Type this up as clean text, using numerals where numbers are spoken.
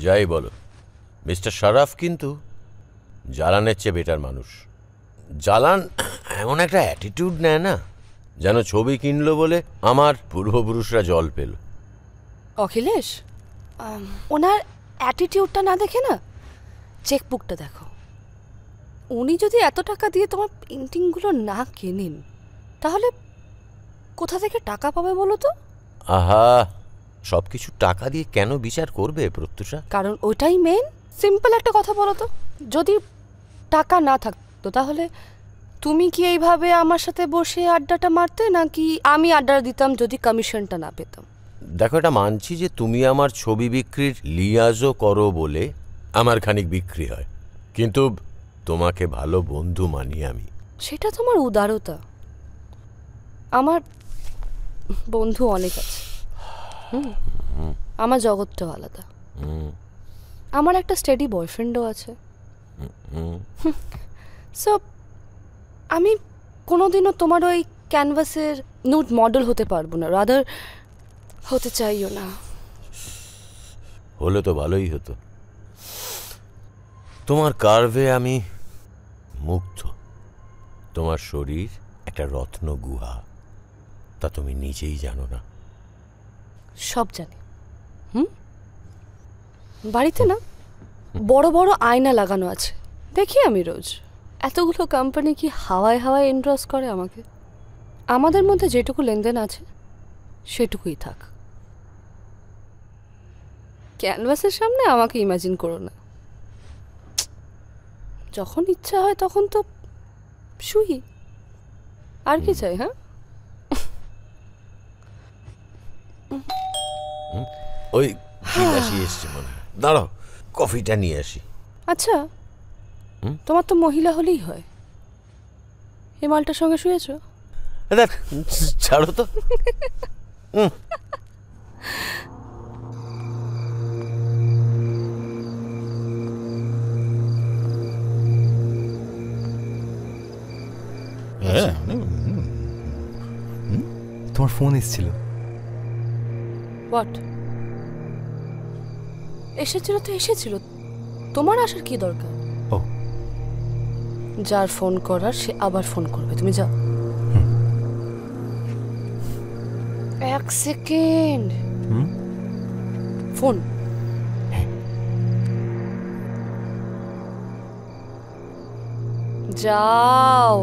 যাই বলো, মিস্টার শরাফ কিন্তু জালানের চেয়ে বেটার মানুষ। জালান এমন একটা অ্যাটিটিউড নেয় না, যেন ছবি কিনলো বলে আমার পূর্বপুরুষরা জল পেল। অখিলেশ, ওনার অ্যাটিটিউডটা না দেখে না চেকবুকটা দেখো। উনি যদি এত টাকা দিয়ে তোমার পেন্টিংগুলো না কেনেন, তাহলে কোথা থেকে টাকা পাবে বলো তো? আহা, সব কিছু টাকা দিয়ে কেন বিচার করবে প্রত্যুষা? কারণ ওইটাই মেন। সিম্পল একটা কথা বলো তো, যদি টাকা না থাকতো তাহলে তুমি কি এইভাবে আমার সাথে বসে আড্ডাটা মারতে, নাকি আমি আড্ডা দিতাম যদি কমিশনটা না পেতাম? দেখো, এটা মানছি যে তুমি আমার ছবি বিক্রির লিয়াজও করো বলে আমার খানিক বিক্রি হয়, কিন্তু তোমাকে ভালো বন্ধু মানি আমি। সেটা তোমার উদারতা। আমার বন্ধু অনেক আছে, আমার জগৎটাও আলাদা। আমার একটা স্টেডি বয়ফ্রেন্ডও আছে। সো আমি কোনোদিনও তোমার ওই ক্যানভাসের নুড মডেল হতে পারবো না, রাদার হতে চাইও না। হলে তো ভালোই হতো। তোমার কার্ভে আমি মুগ্ধ। তোমার শরীর একটা রত্ন গুহা, তা তুমি নিজেই জানো না। সব জানি। বাড়িতে না বড় বড় আয়না লাগানো আছে, দেখি আমি রোজ। এতগুলো কোম্পানি কি হাওয়ায় হাওয়ায় এন্ড্রস করে আমাকে? আমাদের মধ্যে যেটুকু লেনদেন আছে সেটুকুই থাক। ক্যানভাসের সামনে আমাকে ইমাজিন করো না। যখন ইচ্ছা হয় তখন তো শুই, আর কি চাই? হ্যাঁ, ওই বিলাসী এসছে মনে হয়, দাঁড়াও কফিটা নিয়ে আসি। আচ্ছা, তোমার তো মহিলা হলেই হয়, এই মালটার সঙ্গে শুয়েছ? ছাড়ো তো। তোমার ফোন এসেছিল। হোয়াট? এসেছিল তো এসেছিল, তোমার আসার কি দরকার? ও, যার ফোন করার সে আবার ফোন করবে, তুমি যাও। এক সেকেন্ড, ফোন। যাও।